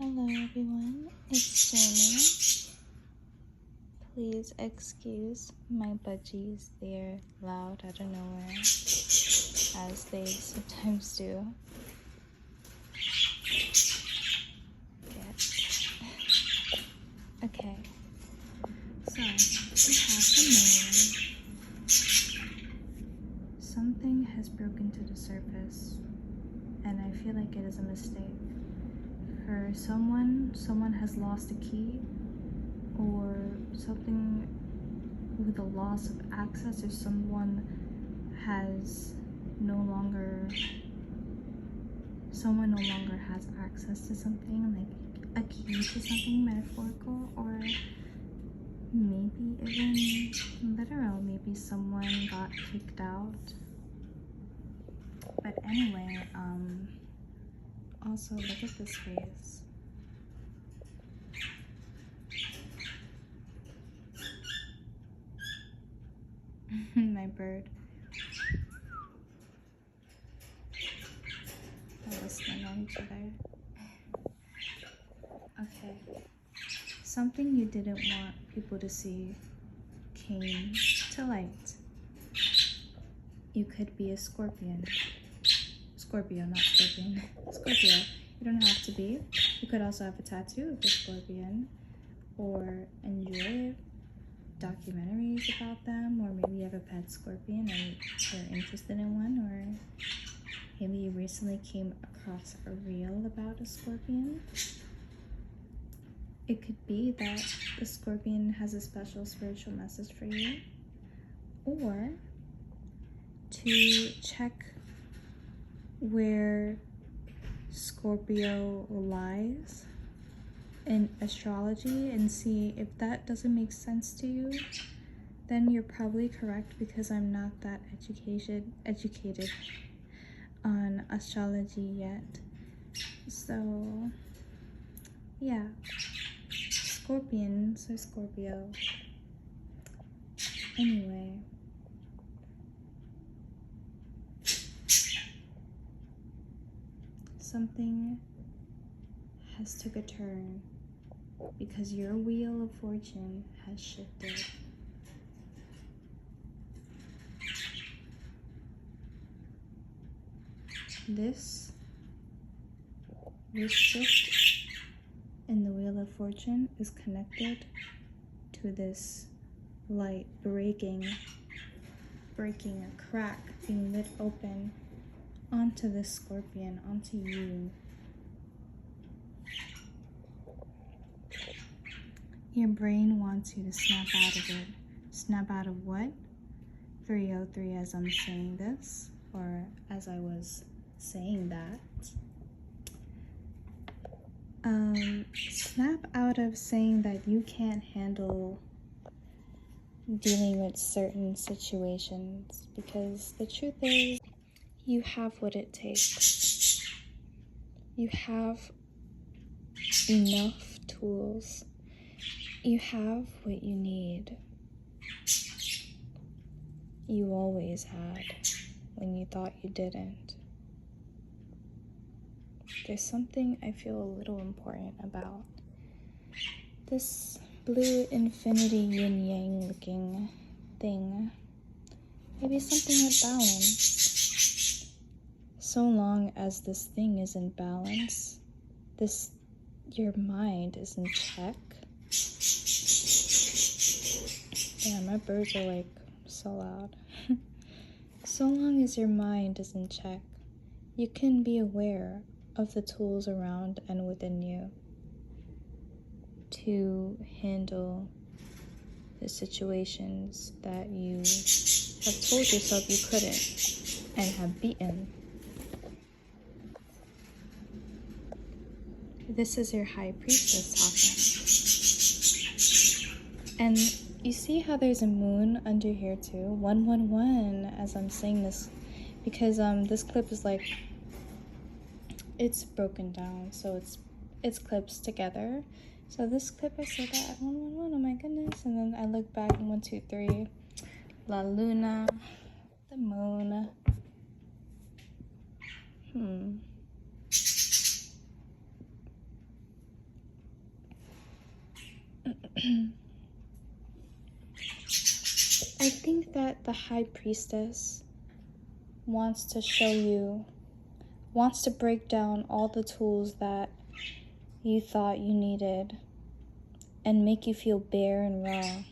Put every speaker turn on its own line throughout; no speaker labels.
Hello everyone, it's Jamie. Please excuse my budgies, they're loud out of nowhere, as they sometimes do. Okay, so we have the moon. Something has broken to the surface, and I feel like it is a mistake. For someone has lost a key, or something with a loss of access, or someone no longer has access to something, like a key to something metaphorical, or maybe even literal. Maybe someone got kicked out. But anyway, also look at this face. My bird. They're listening on each other. Okay. Something you didn't want people to see came to light. You could be a Scorpion. Scorpio, not Scorpion. Scorpio. You don't have to be. You could also have a tattoo of a Scorpion, or enjoy documentaries about them, or maybe you have a pet Scorpion and you're interested in one, or maybe you recently came across a reel about a Scorpion. It could be that the Scorpion has a special spiritual message for you, or to check where Scorpio lies in astrology and see if that doesn't make sense to you. Then you're probably correct, because I'm not that educated on astrology yet. So yeah, Scorpions or Scorpio. Anyway, something has took a turn because your wheel of fortune has shifted. This shift in the wheel of fortune is connected to this light breaking a crack, being lit open onto this Scorpion, onto you. Your brain wants you to snap out of it. Snap out of what? 303 as I'm saying this, or as I was saying that. Snap out of saying that you can't handle dealing with certain situations, because the truth is, you have what it takes. You have enough tools. You have what you need. You always had when you thought you didn't. There's something I feel a little important about. This blue infinity yin-yang looking thing. Maybe something with balance. So long as this thing is in balance, your mind is in check. Yeah, my birds are like so loud. So long as your mind is in check, you can be aware of the tools around and within you to handle the situations that you have told yourself you couldn't and have beaten. This is your high priestess talking. And you see how there's a moon under here too? 111 as I'm saying this, because this clip is like, it's broken down, so it's clips together. So this clip I said that at 111, oh my goodness, and then I look back and 1, 2, 3, La Luna, the moon. I think that the High Priestess wants to break down all the tools that you thought you needed and make you feel bare and raw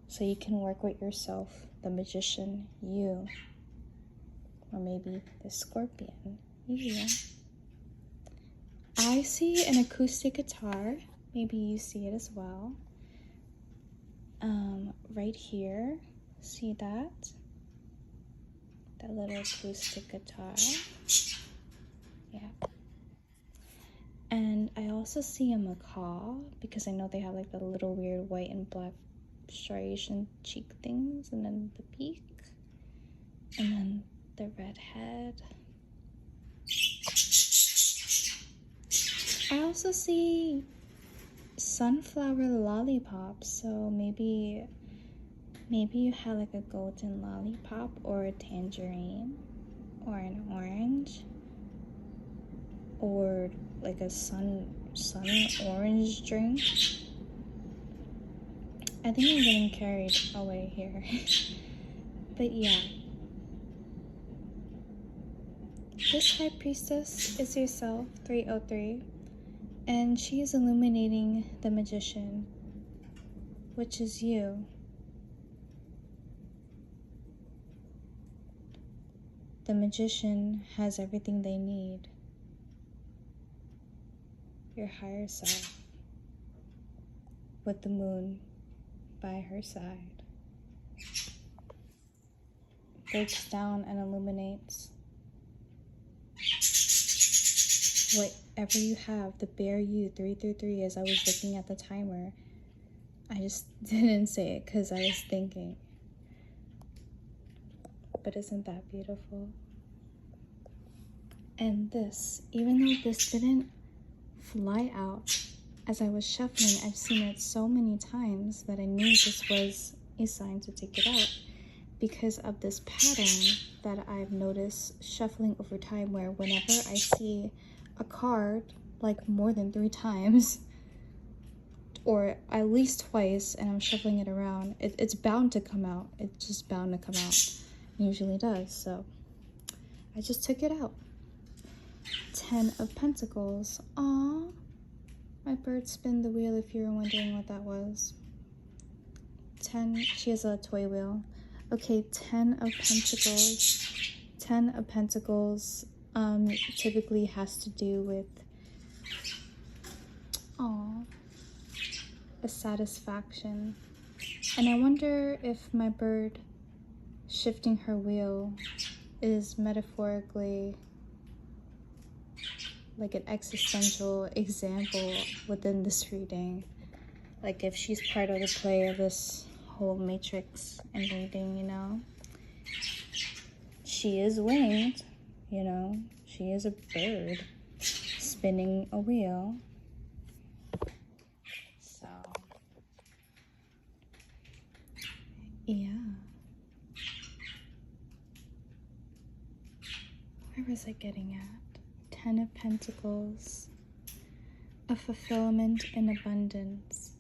so you can work with yourself, the magician, you. Or maybe the scorpion, you. I see an acoustic guitar. Maybe you see it as well. Right here, see that? That little acoustic guitar. Yeah. And I also see a macaw, because I know they have like the little weird white and black striation cheek things, and then the beak, and then the red head. I also see sunflower lollipops, so maybe you have like a golden lollipop or a tangerine or an orange or like a sun orange drink. I think I'm getting carried away here. But yeah. This High Priestess is yourself, 303, and she is illuminating the magician, which is you. The magician has everything they need. Your higher self, with the moon by her side, breaks down and illuminates whatever you have, the bare you, 333. As I was looking at the timer, I just didn't say it because I was thinking. But isn't that beautiful? And this, even though this didn't fly out as I was shuffling, I've seen it so many times that I knew this was a sign to take it out, because of this pattern that I've noticed shuffling over time, where whenever I see a card like more than 3 times or at least twice and I'm shuffling it around, it's bound to come out. It's just bound to come out. It usually does. So I just took it out. 10 of Pentacles. Aww. My bird spin the wheel, if you were wondering what that was. 10, she has a toy wheel. Okay, 10 of Pentacles. 10 of Pentacles typically has to do with a satisfaction. And I wonder if my bird shifting her wheel is metaphorically like an existential example within this reading. Like if she's part of the play of this whole matrix and reading, you know. She is winged, you know. She is a bird spinning a wheel. So, yeah. Where was I getting at? 10 of Pentacles. A fulfillment and abundance.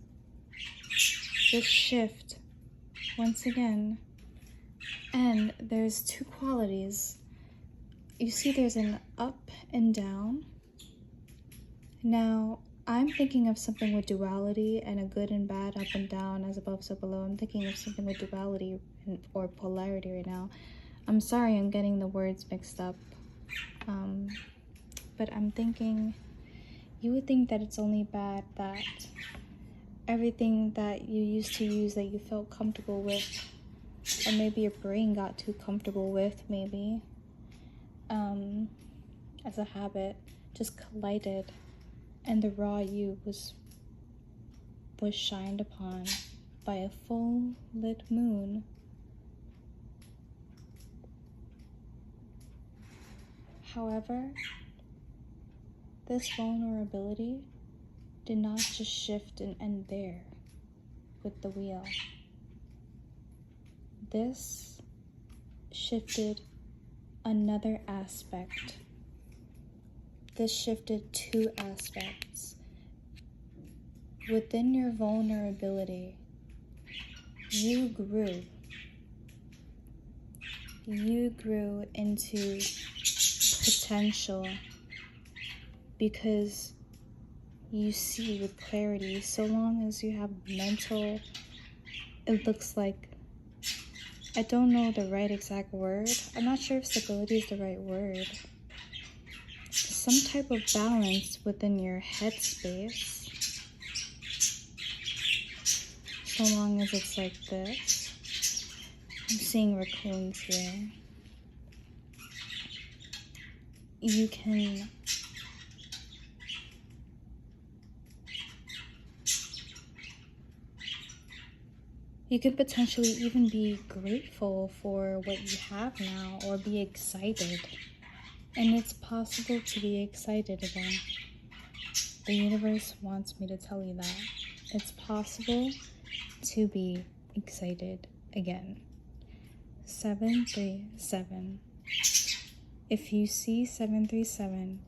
This shift, once again, and there's 2 qualities. You see there's an up and down. Now, I'm thinking of something with duality and a good and bad, up and down, as above, so below. I'm thinking of something with duality or polarity right now. I'm sorry I'm getting the words mixed up. But I'm thinking, you would think that it's only bad that everything that you used to use that you felt comfortable with, or maybe your brain got too comfortable with, maybe, as a habit, just collided, and the raw you was shined upon by a full lit moon. However, this vulnerability did not just shift and end there with the wheel. This shifted another aspect. This shifted 2 aspects. within your vulnerability, you grew. You grew into potential because you see with clarity. So long as you have mental, it looks like, I don't know the right exact word. I'm not sure if stability is the right word. Some type of balance within your headspace. So long as it's like this. I'm seeing raccoons here. You can potentially even be grateful for what you have now, or be excited. And it's possible to be excited again. The universe wants me to tell you that. It's possible to be excited again. 737. If you see 737,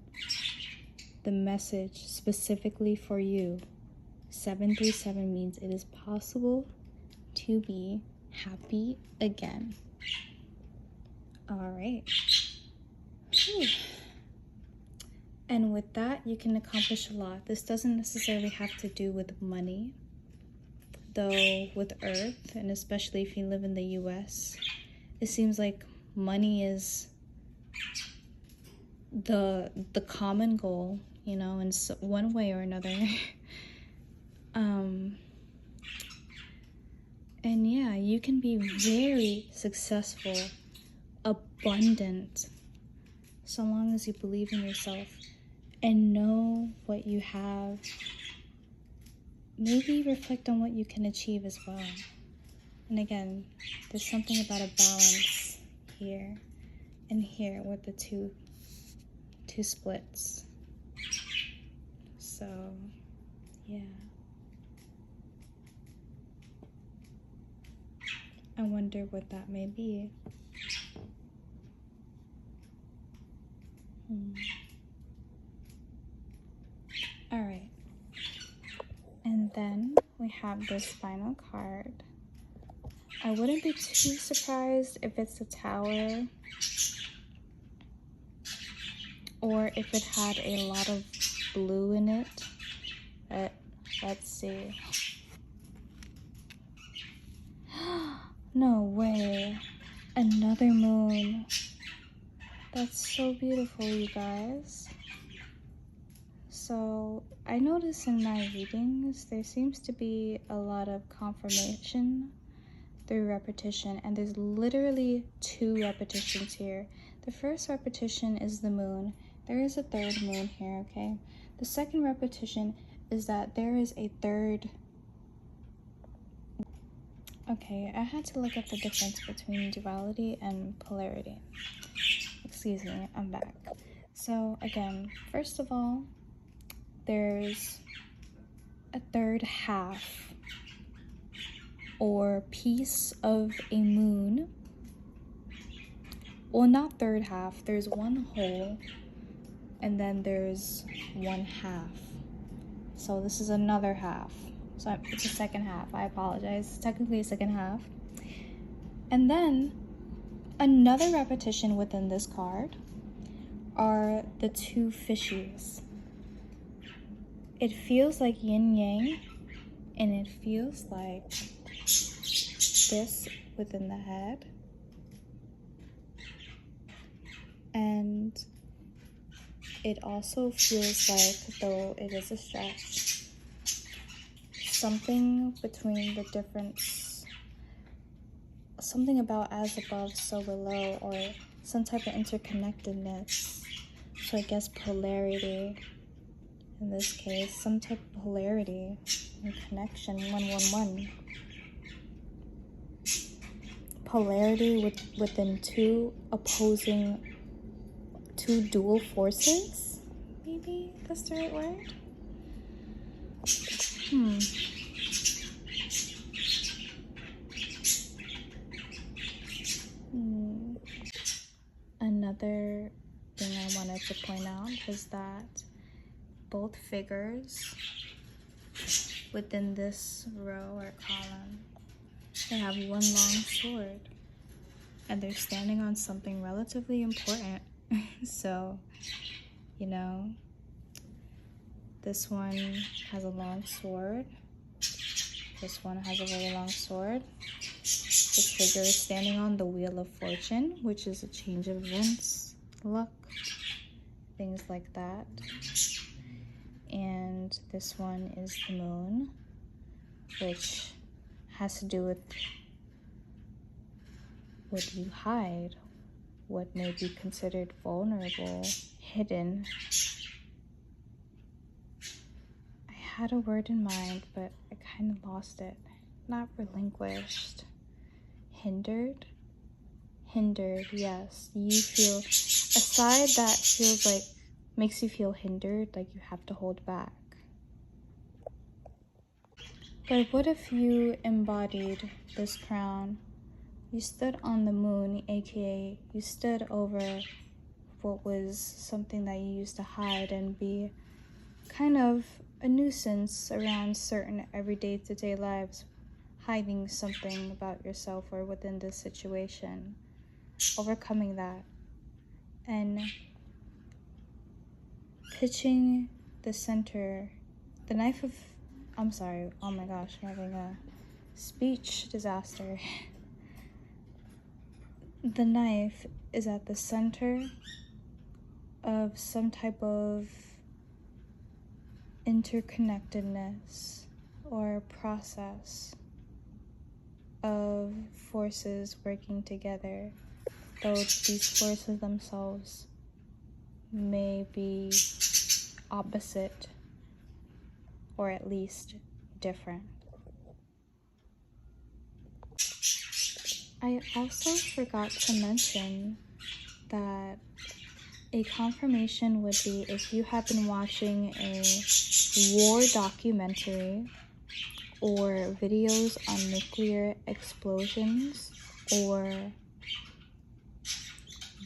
the message specifically for you, 737 means it is possible to be happy again. All right. Whew. And with that, you can accomplish a lot. This doesn't necessarily have to do with money, though with Earth, and especially if you live in the US, it seems like money is the common goal, you know, in one way or another. And yeah, you can be very successful, abundant, so long as you believe in yourself and know what you have. Maybe reflect on what you can achieve as well. And again, there's something about a balance here and here with the two splits. So, yeah. I wonder what that may be. All right. And then we have this final card. I wouldn't be too surprised if it's a tower, or if it had a lot of blue in it. But let's see. No way. Another moon. That's so beautiful, you guys. So I notice in my readings there seems to be a lot of confirmation through repetition, and there's literally 2 repetitions here. The first repetition is the moon. There is a third moon here, okay? The second repetition is that there is a third. Okay, I had to look up the difference between duality and polarity. Excuse me, I'm back. So again, first of all, there's a third half or piece of a moon. Well, not third half, there's one whole, and then there's one half. So this is another half. So it's a second half. I apologize. It's technically a second half. And then another repetition within this card are the 2 fishies. It feels like yin yang, and it feels like this within the head. And it also feels like, though it is a stretch, something between the difference, something about as above, so below, or some type of interconnectedness. So I guess polarity, in this case, some type of polarity and connection, 111. Polarity within 2 opposing, 2 dual forces? Maybe that's the right word? Another thing I wanted to point out is that both figures within this row or column, they have one long sword, and they're standing on something relatively important. So, you know, this one has a long sword. This one has a very long sword. This figure is standing on the Wheel of Fortune, which is a change of events, luck, things like that. And this one is the moon, which has to do with what you hide, what may be considered vulnerable, hidden. I had a word in mind, but I kind of lost it. Not relinquished. Hindered? Hindered, yes. You feel a side that feels like, makes you feel hindered, like you have to hold back. But what if you embodied this crown? You stood on the moon, aka you stood over what was something that you used to hide and be kind of a nuisance around certain everyday to-day lives, hiding something about yourself or within this situation, overcoming that, and pitching the center, the knife of, I'm sorry, oh my gosh, I'm having a speech disaster. The knife is at the center of some type of interconnectedness or process of forces working together, though these forces themselves may be opposite or at least different. I also forgot to mention that a confirmation would be if you have been watching a war documentary or videos on nuclear explosions or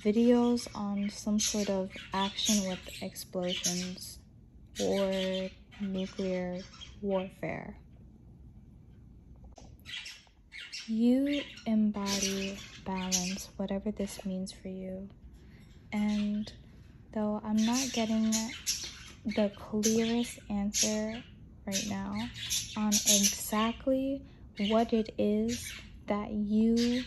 videos on some sort of action with explosions or nuclear warfare. You embody balance, whatever this means for you. And though I'm not getting the clearest answer right now on exactly what it is that you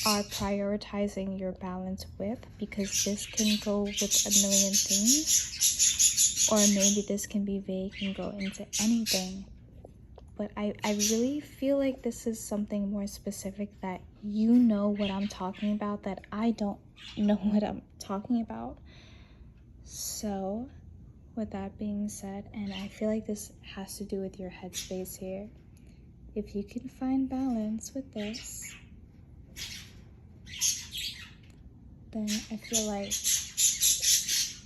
are prioritizing your balance with, because this can go with a million things, or maybe this can be vague and go into anything. But I really feel like this is something more specific, that you know what I'm talking about, that I don't know what I'm talking about. So, with that being said, and I feel like this has to do with your headspace here, if you can find balance with this, then I feel like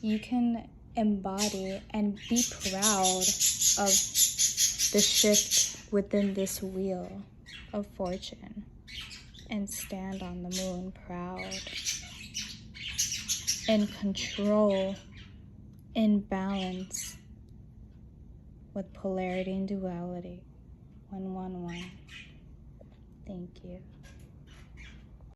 you can embody and be proud of the shift within this wheel of fortune and stand on the moon proud, in control, in balance with polarity and duality. 111. Thank you.